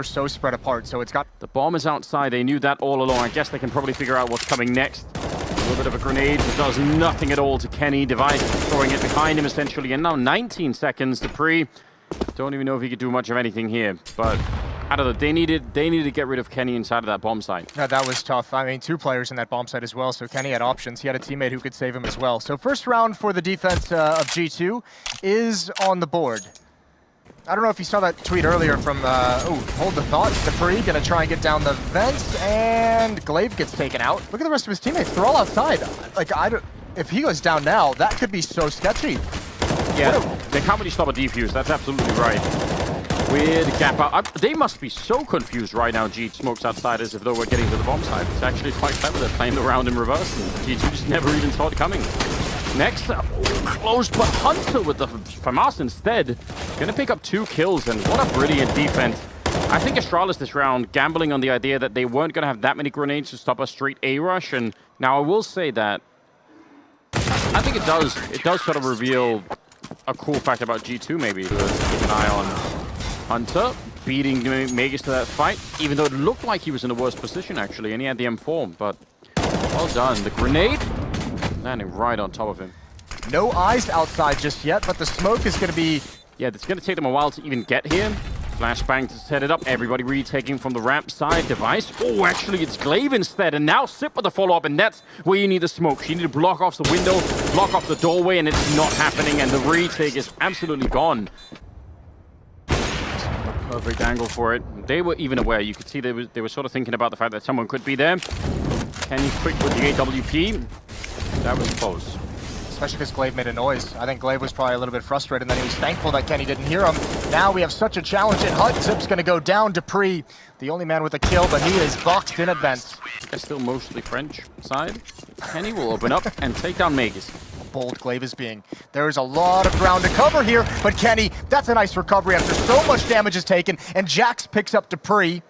They're so spread apart, so it's got... The bomb is outside. They knew that all along. I guess they can probably figure out what's coming next. A little bit of a grenade that does nothing at all to Kenny. Device throwing it behind him, essentially. And now 19 seconds. Dupree, don't even know if he could do much of anything here. But I don't know. They needed to get rid of Kenny inside of that bomb site. Yeah, that was tough. I mean, 2 players in that bomb site as well, so Kenny had options. He had a teammate who could save him as well. So first round for the defense of G2 is on the board. I don't know if you saw that tweet earlier from, hold the thought. Dupree gonna try and get down the vents, and Glaive gets taken out. Look at the rest of his teammates. They're all outside. Like, if he goes down now, that could be so sketchy. Yeah, they can't really stop a defuse. That's absolutely right. Weird gap out. They must be so confused right now, G smokes outside as if though we're getting to the bomb side. It's actually quite clever. They're playing the round in reverse, and G2 just never even saw it coming. Next, close, but Hunter with the FAMAS instead. Gonna pick up 2 kills, and what a brilliant defense. I think Astralis this round gambling on the idea that they weren't gonna have that many grenades to stop a straight A rush, and now I will say that I think it does sort of reveal a cool fact about G2 maybe. To keep an eye on Hunter beating Magus to that fight, even though it looked like he was in a worse position actually, and he had the M4, but well done. The grenade landing right on top of him. No eyes outside just yet, but the smoke is going to be... Yeah, it's going to take them a while to even get here. Flashbang to set it up. Everybody retaking from the ramp side. Device. Oh, actually, it's Glaive instead. And now Sip with the follow-up, and that's where you need the smoke. You need to block off the window, block off the doorway, and it's not happening, and the retake is absolutely gone. Perfect angle for it. They were even aware. You could see they were sort of thinking about the fact that someone could be there. Kenny quick with the AWP. That was close. Especially because Glaive made a noise. I think Glaive was probably a little bit frustrated, and then he was thankful that Kenny didn't hear him. Now we have such a challenge in Hut. Zip's going to go down. Dupree, the only man with a kill, but he is boxed in advance. They're still mostly French side. Kenny will open up and take down Magus. Bold Glaive is being. There is a lot of ground to cover here, but Kenny, that's a nice recovery after so much damage is taken, and Jax picks up Dupree.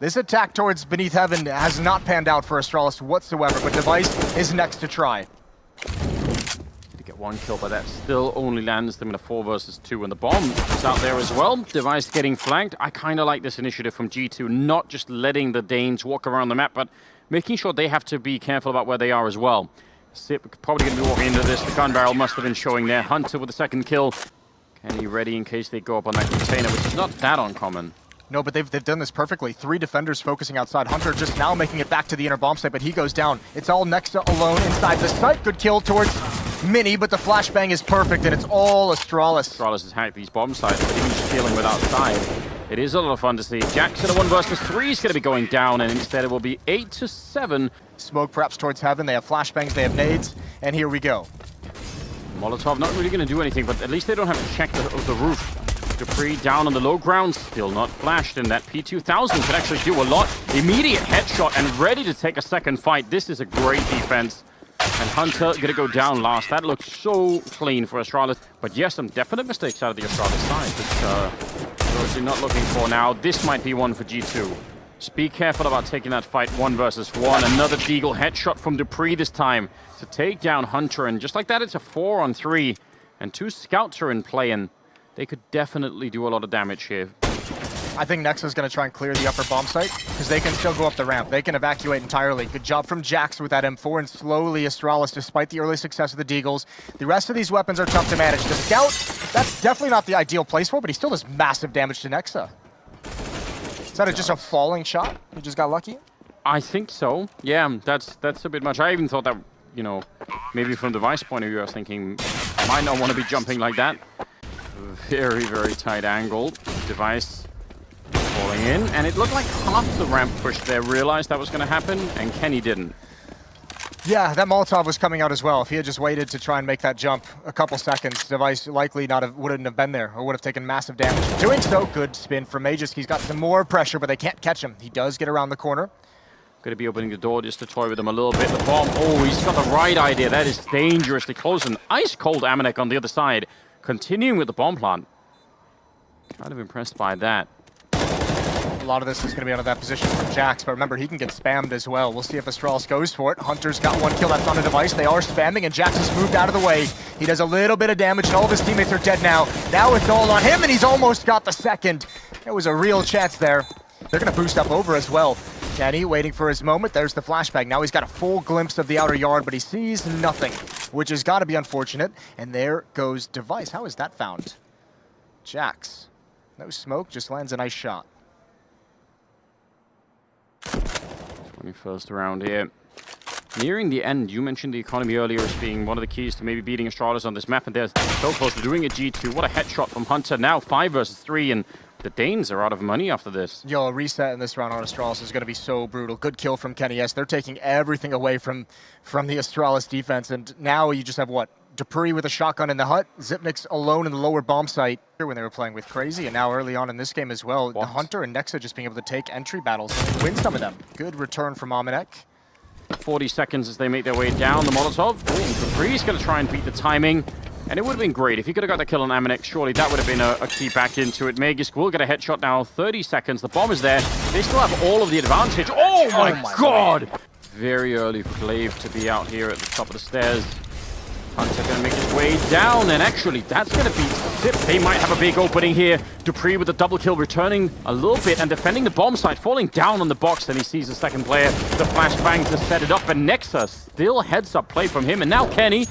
This attack towards Beneath Heaven has not panned out for Astralis whatsoever, but Device is next to try. To get 1 kill, but that still only lands them in a 4 versus 2, and the bomb is out there as well. Device getting flanked. I kind of like this initiative from G2, not just letting the Danes walk around the map, but making sure they have to be careful about where they are as well. Sip probably going to be walking into this. The gun barrel must have been showing there. Hunter with the 2nd kill. Kenny ready in case they go up on that container, which is not that uncommon. No, but they've done this perfectly. 3 defenders focusing outside. Hunter just now making it back to the inner bomb site, but he goes down. It's all Nexa alone inside the site. Good kill towards Mini, but the flashbang is perfect, and it's all Astralis. Astralis has hacked these bomb sites, but even just dealing with outside. It is a lot of fun to see. Jackson, a 1 versus 3 is going to be going down, and instead it will be 8 to 7. Smoke perhaps towards Heaven. They have flashbangs, they have nades, and here we go. Molotov not really going to do anything, but at least they don't have to check the roof. Dupree down on the low ground, still not flashed, and that P2000 could actually do a lot. Immediate headshot and ready to take a 2nd fight. This is a great defense. And Hunter gonna go down last. That looks so clean for Astralis. But yes, some definite mistakes out of the Astralis side, which obviously not looking for now. This might be one for G2. Just be careful about taking that fight 1 versus 1. Another Deagle headshot from Dupree this time to take down Hunter. And just like that, it's a 4-on-3. And 2 scouts are in play, and they could definitely do a lot of damage here. I think Nexa's going to try and clear the upper bomb site, because they can still go up the ramp. They can evacuate entirely. Good job from Jax with that M4, and slowly Astralis, despite the early success of the Deagles. The rest of these weapons are tough to manage. The Scout, that's definitely not the ideal place for, but he still does massive damage to Nexa. Is that just a falling shot? He just got lucky? I think so. Yeah, that's a bit much. I even thought that, you know, maybe from the Device point of view, I was thinking, might not want to be jumping like that. Very, very tight angle. Device falling in, and it looked like half the ramp push there realized that was going to happen, and Kenny didn't. Yeah, that Molotov was coming out as well. If he had just waited to try and make that jump a couple seconds, Device likely wouldn't have been there, or would have taken massive damage. Doing so, good spin from Magus. He's got some more pressure, but they can't catch him. He does get around the corner. Going to be opening the door just to toy with him a little bit. The bomb, oh, he's got the right idea. That is dangerously close, and ice-cold Amanek on the other side, continuing with the bomb plant. Kind of impressed by that. A lot of this is going to be out of that position from Jax, but remember, he can get spammed as well. We'll see if Astralis goes for it. Hunter's got 1 kill, that's on a Device. They are spamming, and Jax has moved out of the way. He does a little bit of damage, and all of his teammates are dead now. Now it's all on him, and he's almost got the 2nd. It was a real chance there. They're going to boost up over as well. Kenny waiting for his moment. There's the flashbang. Now he's got a full glimpse of the outer yard, but he sees nothing, which has got to be unfortunate. And there goes Device. How is that found? Jax. No smoke, just lands a nice shot. 21st round here. Nearing the end, you mentioned the economy earlier as being one of the keys to maybe beating Astralis on this map, and they're so close to doing a G2. What a headshot from Hunter. Now 5 versus 3, and the Danes are out of money after this. Yo, a reset in this round on Astralis is going to be so brutal. Good kill from Kenny S. They're taking everything away from the Astralis defense, and now you just have what? Dupree with a shotgun in the hut, Zipnik's alone in the lower bomb site when they were playing with Crazy, and now early on in this game as well, the Hunter and Nexa just being able to take entry battles and win some of them. Good return from Amanek. 40 seconds as they make their way down the Molotov. Dupree's going to try and beat the timing, and it would have been great. If he could have got the kill on Amanek, surely that would have been a key back into it. Magisk will get a headshot now, 30 seconds. The bomb is there. They still have all of the advantage. Oh my god! Very early for Glaive to be out here at the top of the stairs. Hunter going to make his way down, and actually that's going to be Zip. They might have a big opening here. Dupree with a double kill, returning a little bit and defending the bomb site, falling down on the box. Then he sees the second player. The flashbang to set it up, and Nexa still heads up play from him. And now Kenny,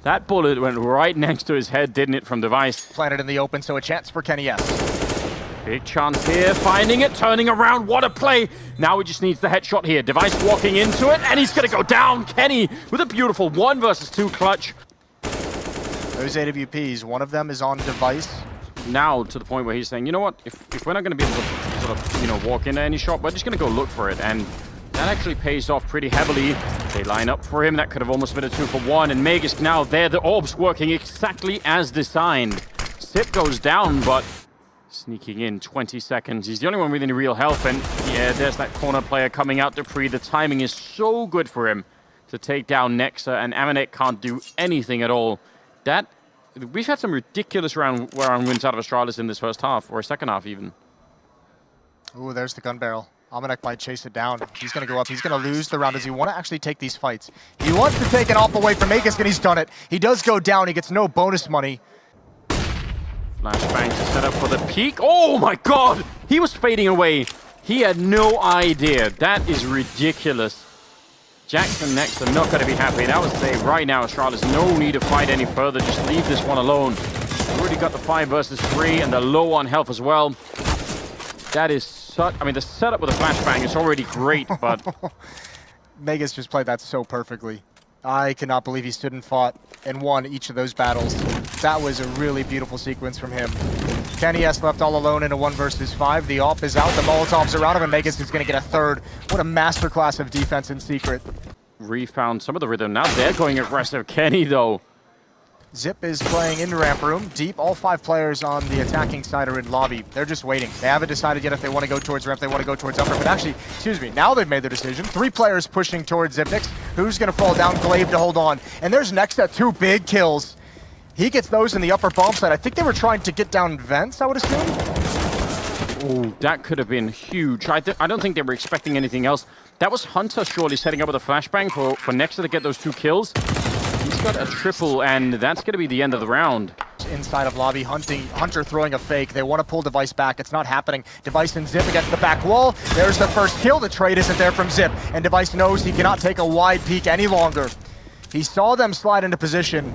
that bullet went right next to his head, didn't it, from Device? Planted in the open, so a chance for Kenny S. Big chance here, finding it, turning around, what a play! Now he just needs the headshot here. Device walking into it, and he's going to go down. Kenny with a beautiful 1 versus 2 clutch. Those AWPs, one of them is on Device. Now to the point where he's saying, you know what, if we're not going to be able to sort of, walk into any shot, we're just going to go look for it. And that actually pays off pretty heavily. They line up for him. That could have almost been a 2-for-1. And Magisk now there, the orbs working exactly as designed. Zip goes down, but sneaking in 20 seconds. He's the only one with any real health. And yeah, there's that corner player coming out, Dupree. The timing is so good for him to take down Nexa, and Amanek can't do anything at all. We've had some ridiculous round wins out of Astralis in this first half, or second half even. Ooh, there's the gun barrel. Amanek might chase it down. He's going to go up. He's going to lose the round. Does he want to actually take these fights? He wants to take it off away from Magisk, and he's done it. He does go down. He gets no bonus money. Flashbang to set up for the peak. Oh my god! He was fading away. He had no idea. That is ridiculous. Jackson next are not going to be happy. And I would say right now, Astralis, no need to fight any further. Just leave this one alone. Already got the 5 versus 3 and the low on health as well. That is such... I mean, the setup with a flashbang is already great, but... Magisk just played that so perfectly. I cannot believe he stood and fought and won each of those battles. That was a really beautiful sequence from him. Kenny S left all alone in a 1 versus 5. The AWP is out, the Molotovs are out of him, and Magisk is going to get a third. What a masterclass of defense in secret. Refound some of the rhythm. Now they're going aggressive. Kenny, though. Zip is playing in ramp room, deep. All 5 players on the attacking side are in lobby. They're just waiting. They haven't decided yet if they want to go towards ramp, they want to go towards upper. But actually, excuse me, now they've made their decision. 3 players pushing towards Zipnix. Who's going to fall down? Glaive to hold on. And there's Nexa, 2 big kills. He gets those in the upper bomb side. I think they were trying to get down vents, I would assume. Oh, that could have been huge. I don't think they were expecting anything else. That was Hunter surely setting up with a flashbang for Nexa to get those 2 kills. He's got a triple, and that's going to be the end of the round. Inside of lobby, Hunter throwing a fake. They want to pull Device back. It's not happening. Device and Zip against the back wall. There's the first kill. The trade isn't there from Zip, and Device knows he cannot take a wide peek any longer. He saw them slide into position.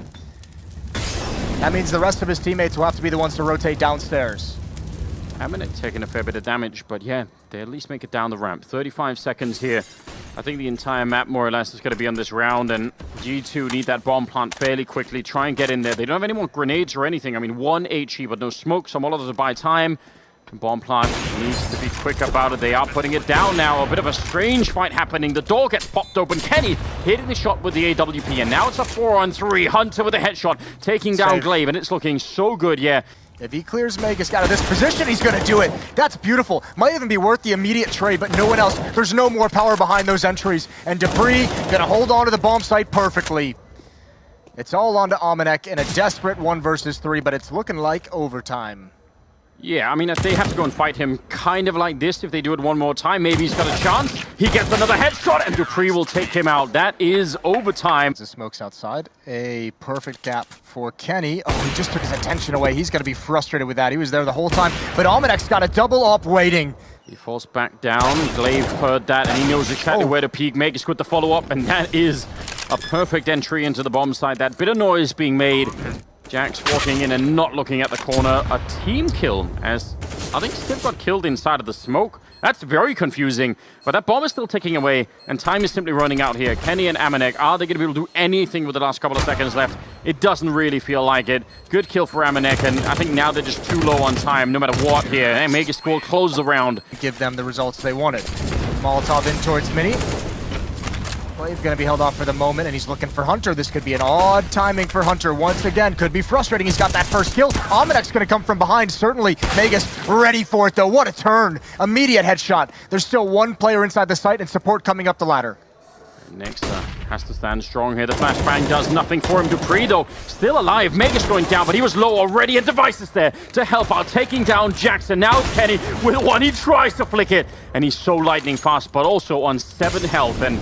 That means the rest of his teammates will have to be the ones to rotate downstairs. Amanek taking a fair bit of damage, but yeah, they at least make it down the ramp. 35 seconds here. I think the entire map, more or less, is going to be on this round, and G2 need that bomb plant fairly quickly. Try and get in there. They don't have any more grenades or anything. I mean, 1 HE, but no smoke, so Molotov to buy time. Bomb plant needs to be quick about it. They are putting it down now. A bit of a strange fight happening. The door gets popped open. Kenny hitting the shot with the AWP, and now it's a 4-on-3. Hunter with a headshot, taking down Glaive, and it's looking so good, yeah. If he clears Magisk out of this position, he's going to do it. That's beautiful. Might even be worth the immediate trade, but no one else. There's no more power behind those entries. And Dupree going to hold on to the bomb site perfectly. It's all on to Amanek in a desperate 1 versus 3, but it's looking like overtime. Yeah, I mean, if they have to go and fight him kind of like this, if they do it one more time, maybe he's got a chance. He gets another headshot, and dupreeh will take him out. That is overtime. The smokes outside. A perfect gap for Kenny. Oh, he just took his attention away. He's going to be frustrated with that. He was there the whole time. But Almanek's got a double up waiting. He falls back down. Glaive heard that, and he knows exactly where to peek. Magus with the follow-up, and that is a perfect entry into the bomb site. That bit of noise being made. Jax walking in and not looking at the corner. A team kill, as I think Steve got killed inside of the smoke. That's very confusing, but that bomb is still ticking away, and time is simply running out here. Kenny and Amanek, are they going to be able to do anything with the last couple of seconds left? It doesn't really feel like it. Good kill for Amanek, and I think now they're just too low on time, no matter what here. And Magus will close the round. Give them the results they wanted. Molotov in towards Mini. Glaive's going to be held off for the moment, and he's looking for Hunter. This could be an odd timing for Hunter once again. Could be frustrating. He's got that first kill. Almanek's going to come from behind, certainly. Magus ready for it, though. What a turn. Immediate headshot. There's still one player inside the site, and support coming up the ladder. Next has to stand strong here. The flashbang does nothing for him. dupreeh, though, still alive. Magus going down, but he was low already, and Device is there to help out, taking down Jackson. Now Kenny with one. He tries to flick it, and he's so lightning fast, but also on 7 health, and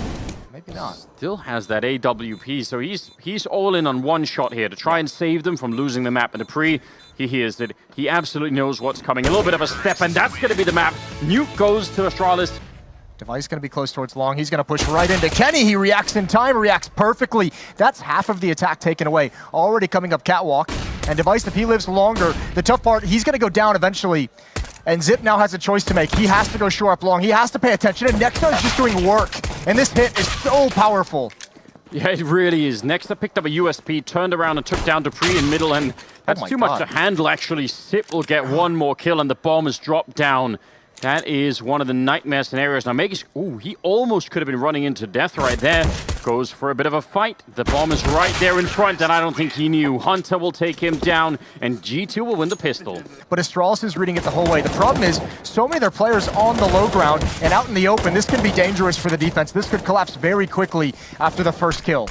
maybe not. Still has that AWP, so he's all in on one shot here to try and save them from losing the map. And dupreeh, he hears it. He absolutely knows what's coming. A little bit of a step, and that's going to be the map. Nuke goes to Astralis. Device going to be close towards long. He's going to push right into Kenny. He reacts in time, reacts perfectly. That's half of the attack taken away. Already coming up catwalk. And Device, if he lives longer, the tough part, he's going to go down eventually. And Zip now has a choice to make. He has to go shore up long. He has to pay attention, and Nexa is just doing work. And this hit is so powerful. Yeah, it really is. Nexa picked up a USP, turned around and took down dupreeh in middle, and that's too much to handle, actually. Zip will get one more kill, and the bomb is dropped down. That is one of the nightmare scenarios. Now, Magus, ooh, he almost could have been running into death right there. Goes for a bit of a fight. The bomb is right there in front, and I don't think he knew. Hunter will take him down, and G2 will win the pistol. But Astralis is reading it the whole way. The problem is, so many of their players on the low ground and out in the open. This can be dangerous for the defense. This could collapse very quickly after the first kill.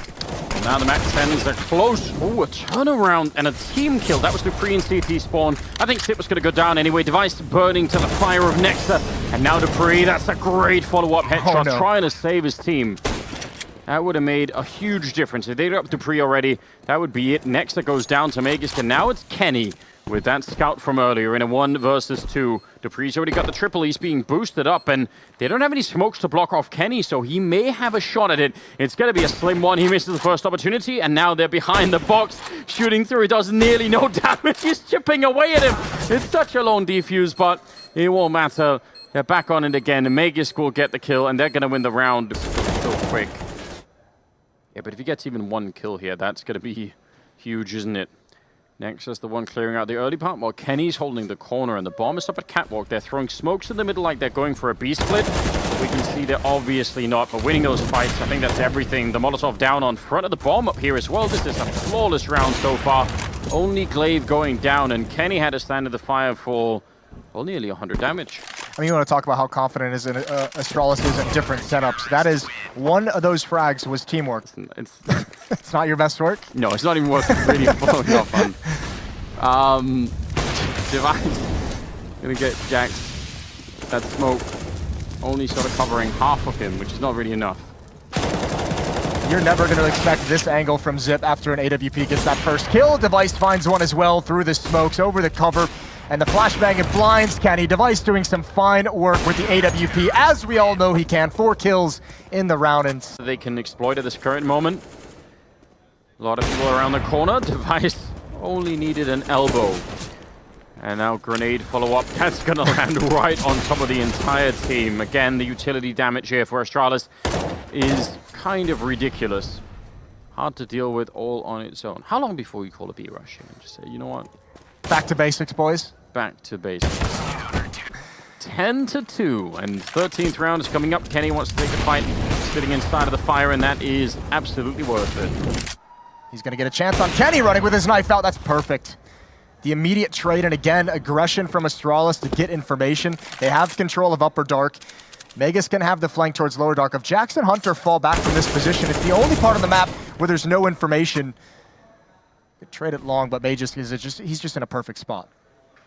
Now the Max 10s are close. Oh, a turnaround and a team kill. That was dupreeh and CT spawn. I think Sip was going to go down anyway. Device burning to the fire of Nexa. And now dupreeh, that's a great follow-up headshot, trying to save his team. That would have made a huge difference. If they got dupreeh already, that would be it. Nexa goes down to Magus, and now it's Kenny with that scout from earlier in a 1 versus 2. dupreeh's already got the triple. He's being boosted up, and they don't have any smokes to block off Kenny, so he may have a shot at it. It's going to be a slim one. He misses the first opportunity, and now they're behind the box, shooting through. He does nearly no damage. He's chipping away at him. It's such a lone defuse, but it won't matter. They're back on it again, and Magus will get the kill, and they're going to win the round so quick. Yeah, but if he gets even 1 kill here, that's going to be huge, isn't it? Nexus, the one clearing out the early part, while Kenny's holding the corner, and the bomb is up at catwalk. They're throwing smokes in the middle like they're going for a B-split. We can see they're obviously not, but winning those fights, I think that's everything. The Molotov down on front of the bomb up here as well. This is a flawless round so far. Only Glaive going down, and Kenny had to stand in the fire for, well, nearly 100 damage. I mean, you want to talk about how confident Astralis is in different setups. That is, one of those frags was teamwork. It's not your best work? No, it's not even worth really following up on. Device gonna get Jax. That smoke only sort of covering half of him, which is not really enough. You're never going to expect this angle from Zip after an AWP gets that first kill. Device finds one as well through the smokes, over the cover. And the flashbang, it blinds Kenny. Device doing some fine work with the AWP, as we all know he can. 4 kills in the round. And they can exploit at this current moment. A lot of people around the corner. Device only needed an elbow. And now grenade follow-up. That's going to land right on top of the entire team. Again, the utility damage here for Astralis is kind of ridiculous. Hard to deal with all on its own. How long before you call a B rush and just say, you know what? Back to basics, boys. Back to basics. 10-2, and 13th round is coming up. Kenny wants to take the fight, sitting inside of the fire, and that is absolutely worth it. He's going to get a chance on Kenny running with his knife out. That's perfect. The immediate trade, and again, aggression from Astralis to get information. They have control of upper dark. Magus can have the flank towards lower dark. If Jax and Hunter fall back from this position, it's the only part of the map where there's no information. Could trade it long, but Magus he's just in a perfect spot.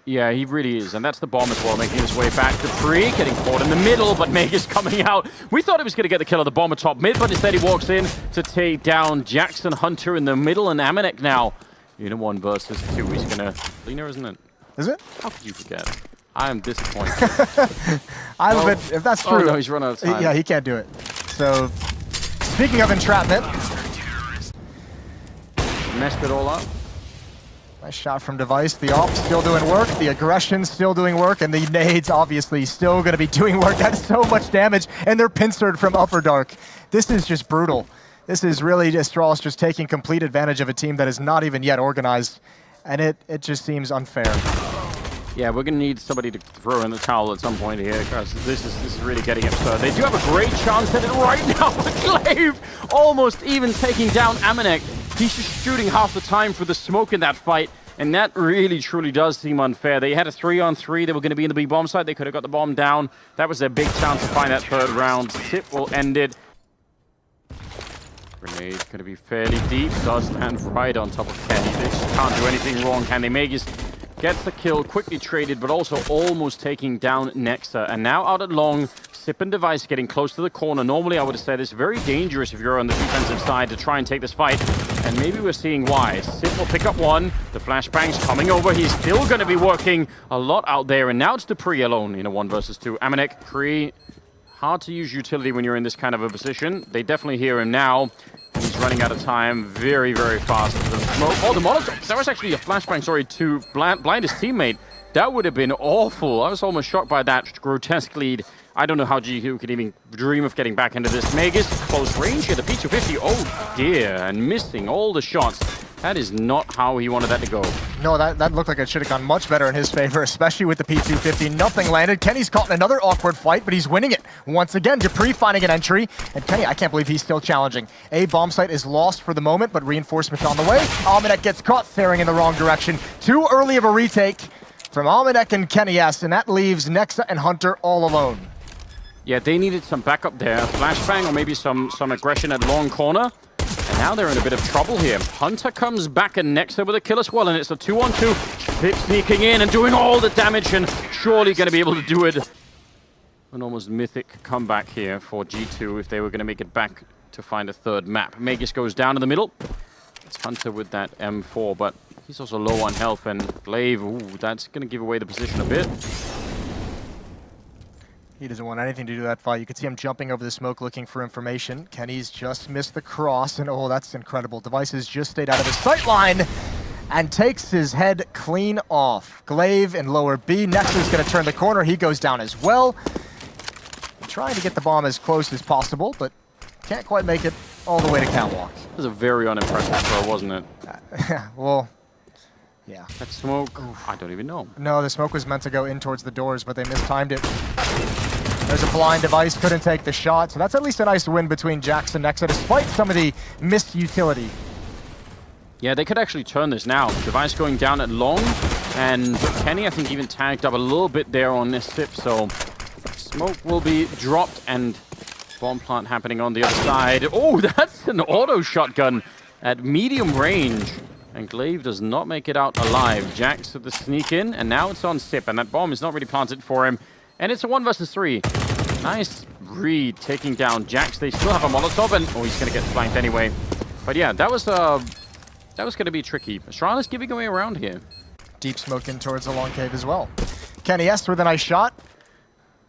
Yeah, he really is, and that's the bomb as well, making his way back. Dupree getting caught in the middle, but Megas coming out. We thought he was going to get the kill of the bomb at top mid, but instead he walks in to take down Jackson Hunter in the middle, and Amanek now in a 1 versus 2. He's going to... Lena, isn't it? Is it? How could you forget? I am disappointed. If that's true... Oh, no, he's run out of time. Yeah, he can't do it. So, speaking of entrapment... Messed it all up. Nice shot from Device. The op still doing work. The aggression still doing work. And the nades obviously still going to be doing work. That's so much damage. And they're pincered from Upper Dark. This is just brutal. This is really Astralis just taking complete advantage of a team that is not even yet organized. And it just seems unfair. Yeah, we're going to need somebody to throw in the towel at some point here, because this is really getting absurd. They do have a great chance at it right now, but Glaive almost even taking down Amanek. He's just shooting half the time for the smoke in that fight, and that really, truly does seem unfair. They had a 3-on-3. They were going to be in the B bomb site. They could have got the bomb down. That was their big chance to find that 3rd round. Tip will end it. Grenade's going to be fairly deep. Does stand right on top of Kenny. They just can't do anything wrong, can they? Magus gets the kill, quickly traded, but also almost taking down Nexa. And now out at long, Sip and Device getting close to the corner. Normally, I would have said it's very dangerous if you're on the defensive side to try and take this fight. And maybe we're seeing why. Sip will pick up one. The flashbang's coming over. He's still going to be working a lot out there. And now it's Dupree alone in a 1 versus 2. Amanek, Kree, hard to use utility when you're in this kind of a position. They definitely hear him now. He's running out of time very, very fast. The smoke. Oh, the Molotov. That was actually a flashbang, sorry, to blind his teammate. That would have been awful. I was almost shocked by that grotesque lead. I don't know how GQ could even dream of getting back into this. Magus, close range here, the P250. Oh dear, and missing all the shots. That is not how he wanted that to go. No, that looked like it should have gone much better in his favor, especially with the P250. Nothing landed. Kenny's caught in another awkward fight, but he's winning it. Once again, Dupree finding an entry. And Kenny, I can't believe he's still challenging. A bomb site is lost for the moment, but reinforcements on the way. Almanek gets caught staring in the wrong direction. Too early of a retake from Almanek and Kenny S, and that leaves Nexa and Hunter all alone. Yeah, they needed some backup there. Flashbang or maybe some aggression at long corner. And now they're in a bit of trouble here. Hunter comes back and Nexa with a kill as well, and it's a 2-on-2. Pip sneaking in and doing all the damage, and surely going to be able to do it. An almost mythic comeback here for G2 if they were going to make it back to find a 3rd map. Magus goes down in the middle. It's Hunter with that M4, but he's also low on health, and Glaive, ooh, that's going to give away the position a bit. He doesn't want anything to do with that fight. You can see him jumping over the smoke looking for information. Kenny's just missed the cross, and oh, that's incredible. Device has just stayed out of his sight line and takes his head clean off. Glaive in lower B. Nexus going to turn the corner. He goes down as well. Trying to get the bomb as close as possible, but can't quite make it all the way to catwalk. It was a very unimpressive throw, wasn't it? Well, yeah. That smoke, I don't even know. No, the smoke was meant to go in towards the doors, but they mistimed it. There's a blind. Device, couldn't take the shot, so that's at least a nice win between Jax and Nexa, despite some of the missed utility. Yeah, they could actually turn this now. Device going down at long, and Kenny, I think, even tagged up a little bit there on this tip, so smoke will be dropped, and bomb plant happening on the other side. Oh, that's an auto shotgun at medium range. And Glaive does not make it out alive. Jax with the sneak in, and now it's on Sip, and that bomb is not really planted for him. And it's a 1 versus 3. Nice read, taking down Jax. They still have a Molotov, and oh, he's going to get flanked anyway. But yeah, that was going to be tricky. Astralis giving away around here. Deep smoke in towards the long cave as well. Kenny S with a nice shot.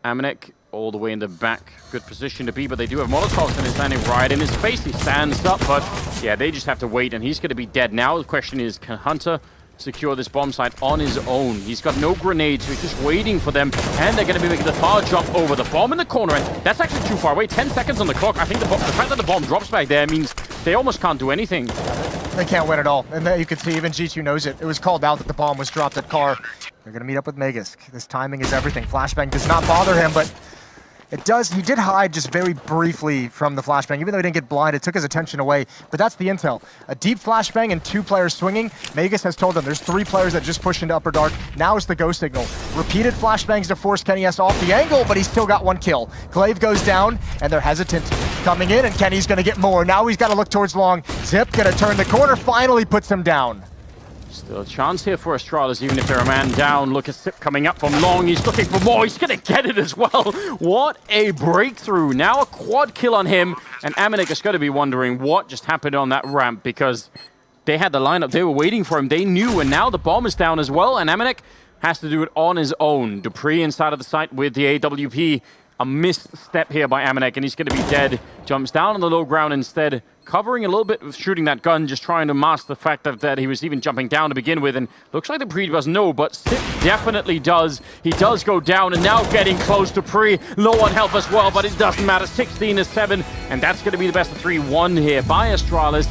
Amanek all the way in the back. Good position to be, but they do have Molotovs, and he's standing right in his face. He stands up, but yeah, they just have to wait, and he's going to be dead. Now the question is, can Hunter secure this bomb site on his own? He's got no grenades, so he's just waiting for them, and they're going to be making the far jump over the bomb in the corner, and that's actually too far away. 10 seconds on the clock. I think the fact that the bomb drops back there means they almost can't do anything. They can't win at all, and you can see even G2 knows it. It was called out that the bomb was dropped at Car. They're going to meet up with Magisk. This timing is everything. Flashbang does not bother him, but it does. He did hide just very briefly from the flashbang. Even though he didn't get blind, it took his attention away. But that's the intel. A deep flashbang and 2 players swinging. Magisk has told them there's 3 players that just pushed into Upper Dark. Now it's the go signal. Repeated flashbangs to force Kenny S off the angle, but he's still got 1 kill. Glaive goes down, and they're hesitant coming in, and Kenny's going to get more. Now he's got to look towards long. Zip going to turn the corner, finally puts him down. Still a chance here for Astralis, even if they're a man down. Look at Sip coming up from long. He's looking for more. He's going to get it as well. What a breakthrough. Now a quad kill on him. And Amanek is going to be wondering what just happened on that ramp, because they had the lineup. They were waiting for him. They knew, and now the bomb is down as well. And Amanek has to do it on his own. Dupree inside of the site with the AWP. A missed step here by Amanek, and he's going to be dead. Jumps down on the low ground instead, covering a little bit with shooting that gun, just trying to mask the fact that he was even jumping down to begin with. And looks like the Pre doesn't know, but Sip definitely does. He does go down, and now getting close to Pre. Low on health as well, but it doesn't matter. 16-7, and that's going to be the best of 3-1 here by Astralis.